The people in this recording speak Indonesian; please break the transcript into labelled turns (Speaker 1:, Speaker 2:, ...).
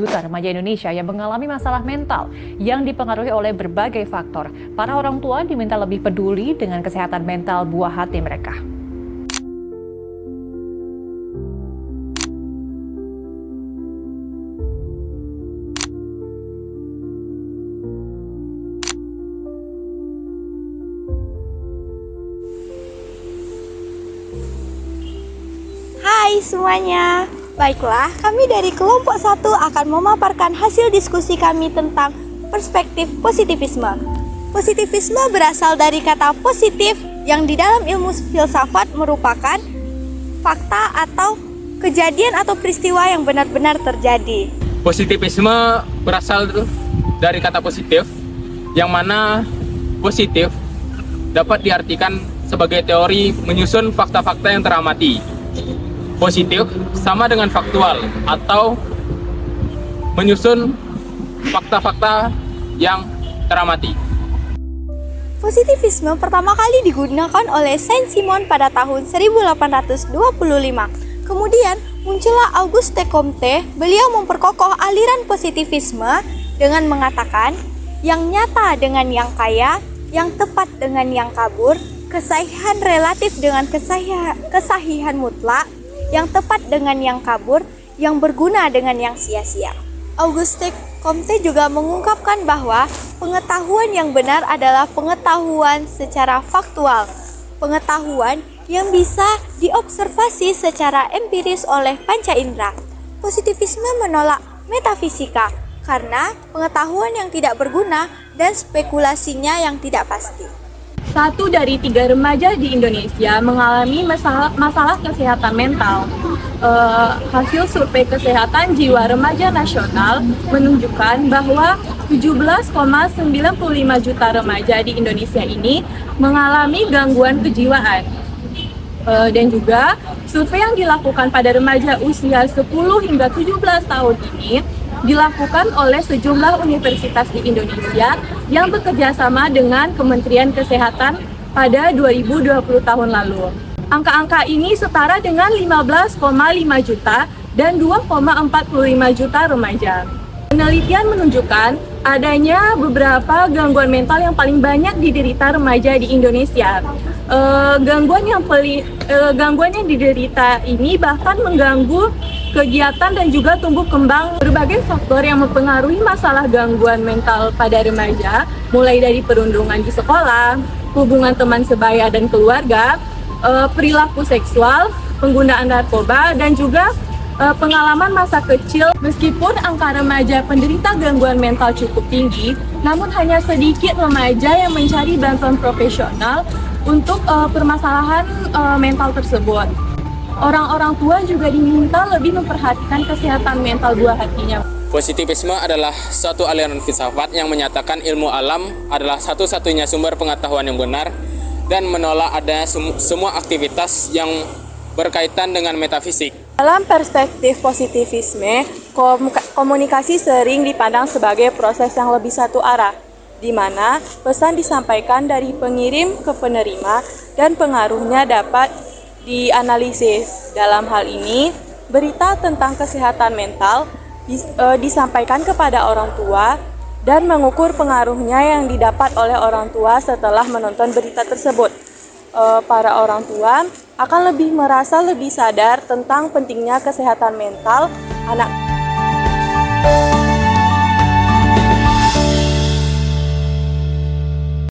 Speaker 1: Juta remaja Indonesia yang mengalami masalah mental yang dipengaruhi oleh berbagai faktor. Para orang tua diminta lebih peduli dengan kesehatan mental buah hati mereka.
Speaker 2: Hai semuanya, baiklah kami dari kelompok 1 akan memaparkan hasil diskusi kami tentang perspektif positivisme. Positivisme berasal dari kata positif yang di dalam ilmu filsafat merupakan fakta atau kejadian atau peristiwa yang benar-benar terjadi.
Speaker 3: Positivisme berasal dari kata positif, yang mana positif dapat diartikan sebagai teori menyusun fakta-fakta yang teramati. Positif sama dengan faktual atau menyusun fakta-fakta yang teramati.
Speaker 2: Positivisme pertama kali digunakan oleh Saint-Simon pada tahun 1825. Kemudian muncullah Auguste Comte. Beliau memperkokoh aliran positivisme dengan mengatakan yang nyata dengan yang kaya, yang tepat dengan yang kabur, kesahihan relatif dengan kesahihan mutlak, yang tepat dengan yang kabur, yang berguna dengan yang sia-sia. Auguste Comte juga mengungkapkan bahwa pengetahuan yang benar adalah pengetahuan secara faktual, pengetahuan yang bisa diobservasi secara empiris oleh panca indera. Positivisme menolak metafisika karena pengetahuan yang tidak berguna dan spekulasinya yang tidak pasti.
Speaker 4: 1 dari 3 remaja di Indonesia mengalami masalah kesehatan mental. Hasil survei kesehatan jiwa remaja nasional menunjukkan bahwa 17,95 juta remaja di Indonesia ini mengalami gangguan kejiwaan. Dan juga survei yang dilakukan pada remaja usia 10 hingga 17 tahun ini dilakukan oleh sejumlah universitas di Indonesia yang bekerja sama dengan Kementerian Kesehatan pada 2020 tahun lalu. Angka-angka ini setara dengan 15,5 juta dan 2,45 juta remaja. Penelitian menunjukkan adanya beberapa gangguan mental yang paling banyak diderita remaja di Indonesia. Gangguan yang diderita ini bahkan mengganggu kegiatan dan juga tumbuh kembang. Berbagai faktor yang mempengaruhi masalah gangguan mental pada remaja, mulai dari perundungan di sekolah, hubungan teman sebaya dan keluarga, perilaku seksual, penggunaan narkoba, dan juga pengalaman masa kecil. Meskipun angka remaja penderita gangguan mental cukup tinggi, namun hanya sedikit remaja yang mencari bantuan profesional untuk permasalahan mental tersebut. Orang-orang tua juga diminta lebih memperhatikan kesehatan mental buah hatinya.
Speaker 3: Positivisme adalah suatu aliran filsafat yang menyatakan ilmu alam adalah satu-satunya sumber pengetahuan yang benar dan menolak ada semua aktivitas yang berkaitan dengan metafisik.
Speaker 4: Dalam perspektif positivisme, komunikasi sering dipandang sebagai proses yang lebih satu arah, di mana pesan disampaikan dari pengirim ke penerima dan pengaruhnya dapat dianalisis. Dalam hal ini, berita tentang kesehatan mental disampaikan kepada orang tua dan mengukur pengaruhnya yang didapat oleh orang tua setelah menonton berita tersebut. Para orang tua akan merasa lebih sadar tentang pentingnya kesehatan mental anak.